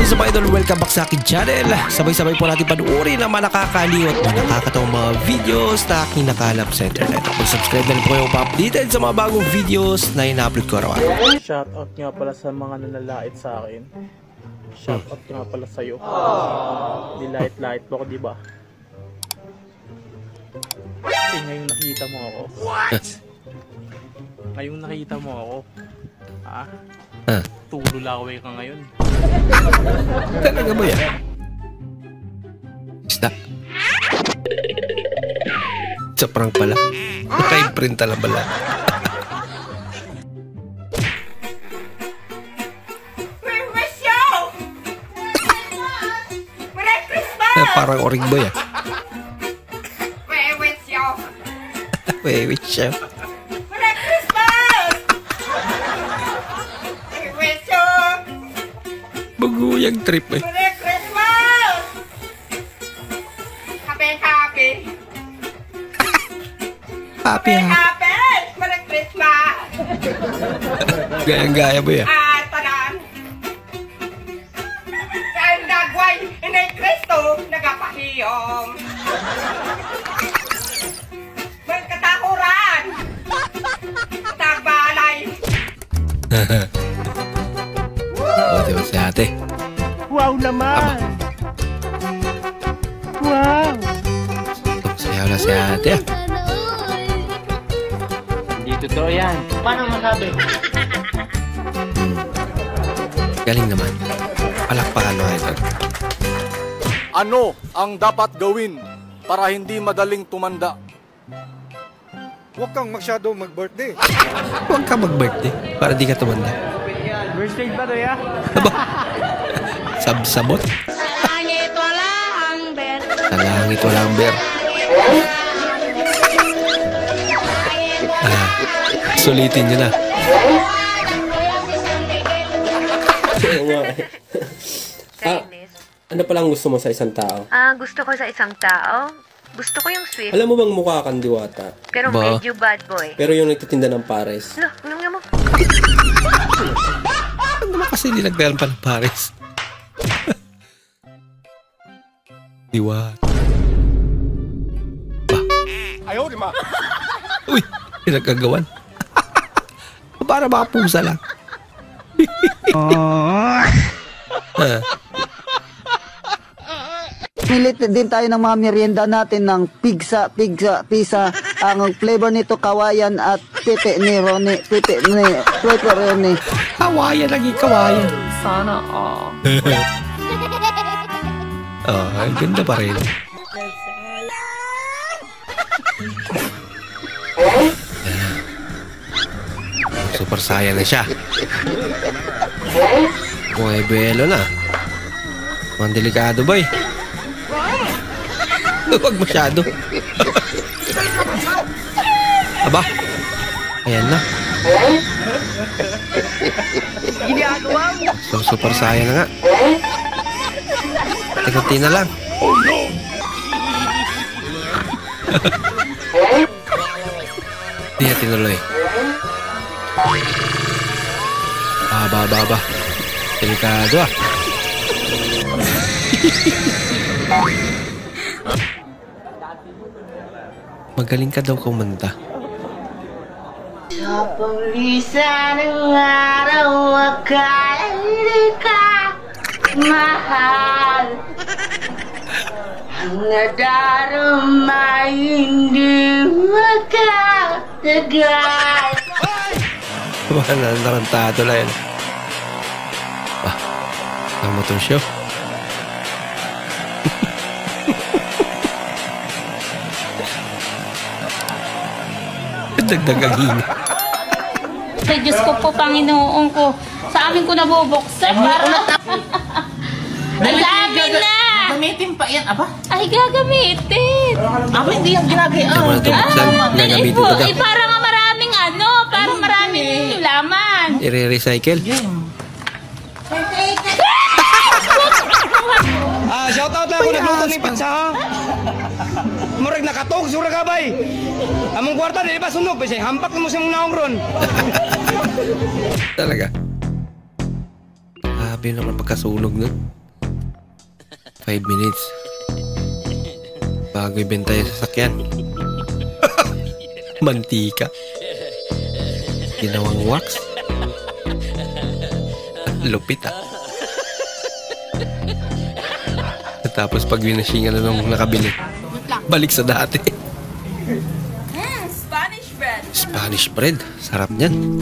What's up idol? Welcome back sa akin channel. Sabay-sabay po natin panuorin ang mga nakakaliw at mga nakakatawang mga videos na aking nakalap sa internet. Mag-subscribe na rin po kayo pa-updated sa mga bagong videos na ina-upload ko araw-araw. Shoutout nga pala sa mga nanlalait sa akin. Shoutout nga pala sa'yo. Dilait-lait po ako, diba? Kasi ngayong nakita mo ako. Ngayong nakita mo ako. Tululaway ka ngayon. Talaga ba yan? Isda. Sa prank pala. Naka-imprint na pala. Parang orig boy ah. Wait, show. Baguyang trip eh. Merry Christmas! Happy, happy! Happy ha? Happy! Merry Christmas! Gayang-gaya ba yan? Tanan! Ang nagway, inay Kristo, nagapahiyom! Magkatakuran! Tagbalay! O, diba si ate? Wow naman! Wow! Sayaw na si ate ah. Hindi totoo yan. Paano masabi? Galing naman. Palakpakan mo ito. Ano ang dapat gawin para hindi madaling tumanda? Huwag kang masyado mag-birthday. Huwag ka mag-birthday para di ka tumanda. Birthday ba to ya? Aba? Sabsabot? Sa langit wala ang ber. Sa langit walang ber. Sulitin nyo na. Ano palang gusto mo sa isang tao? Gusto ko sa isang tao, gusto ko yung sweet, Alam mo bang mukha kang diwata? pero Ba? medyo bad boy. Pero yung nagtitinda ng pares. Lo, alam nga mo. Ano naman kasi nilagdayan pa ng Paris? Diwat. Ayaw, di ma. Uy, pinagkagawan. Para mga pusa lang. Pilit din tayo ng mga merienda natin ng pizza, ang flavor nito kawayan at pepperoni. Kawayan lagi, kawayan. Sana all. Oh, ang ganda pa rin. Super Saiyan na siya. Buwelo na. Mukhang delikado ba eh. Huwag masyado. Aba. Ayan na. So, Super Saiyan na nga. Tikunti na lang. Hindi na tinuloy. Ba. Delikado ah. Magaling ka daw kumanta. Sa paglisan ng araw, akala hindi ka mahal. Ang nadarama hindi makatagal. Narantado lang yan. Ang motor show. Dagdagang hina. Sa Diyos ko po, Panginoon ko, sa amin ko nabubuksan para... Ay, sa amin na! Gagamitin pa yan, aba? Ay, gagamitin! Aba, hindi yung ginagawa. Gagamitin ko daw. Parang maraming parang maraming laman. I-recycle. Shoutout na ako nagluto ng pizza ha. Murag nakatog, sura ka bay. Among kwarta, di ba sunog? Kasi hampak mo siyang naong ron. Talaga. Grabe naman pagkasunog nun. 5 minutes. Bago ibenta yung sasakyan. Mantika. Ginawang wax. Lupit ah. Tapos pag winashingan na nung nakabili, balik sa dati. Spanish bread. Spanish bread. Sarap niyan.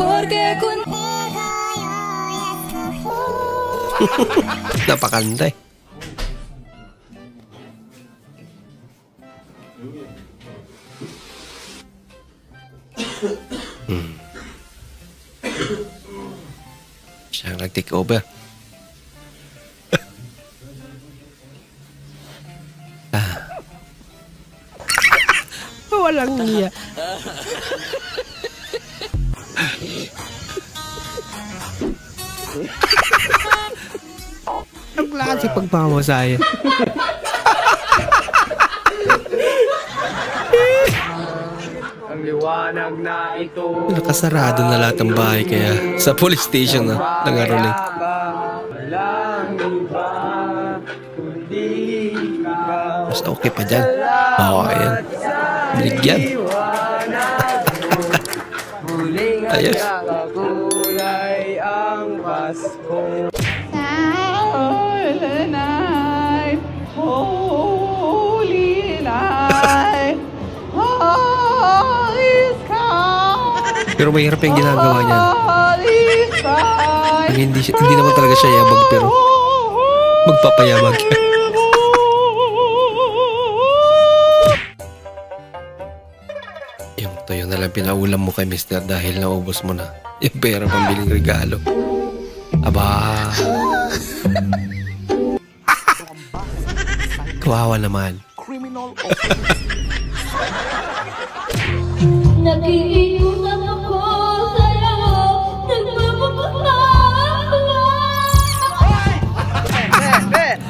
Napakanda eh. Siya nag-take over. Walang niya. Ang klase pagpamasaya. Ang liwanag na ito. Nakasarado na lahat ng bahay kaya sa police station na nangaroling. Mas okay pa dyan. Oo, ayan. Binigyan. Ayos. Kulay ang Pasko. Silent night, holy night, holy sky, Pero mahirap yung ginagawa niya. holy sky. Hindi naman talaga siya yabag pero magpapayabag. Yung tuyo na lang pinaulam mo kay mister dahil naubos mo na yung pera pambiling regalo. Aba. Kawawa naman. Nakikiusap ako sa'yo,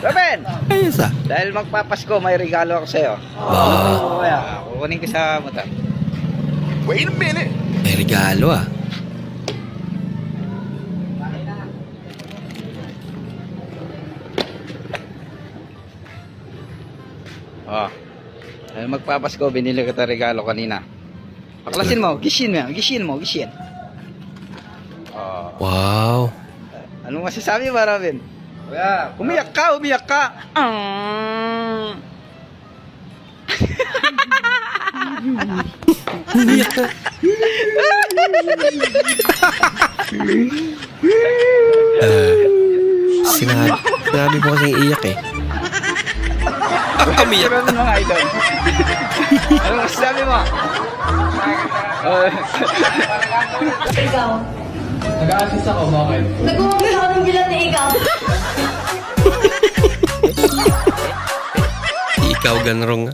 Ruben! Ayos ah. Dahil magpapasko, may regalo ako sa'yo. Ba. Kukunin ko sa motor. Wait a minute. May regalo ah. Dahil magpapasko, binili ko ito regalo kanina. Paklasin mo, gishin mo. Wow. Anong masasabi mo, Robin? Umiyak ka! Umiyak ka. Sinabi mo kasing iyak eh. Umiyak. Ano mga idol? Anong masasabi mo? Ikaw. Nag-a-assist ako, bakit? Nag-uumisa ako ng bilang ni ikaw. Ikaw ganrong.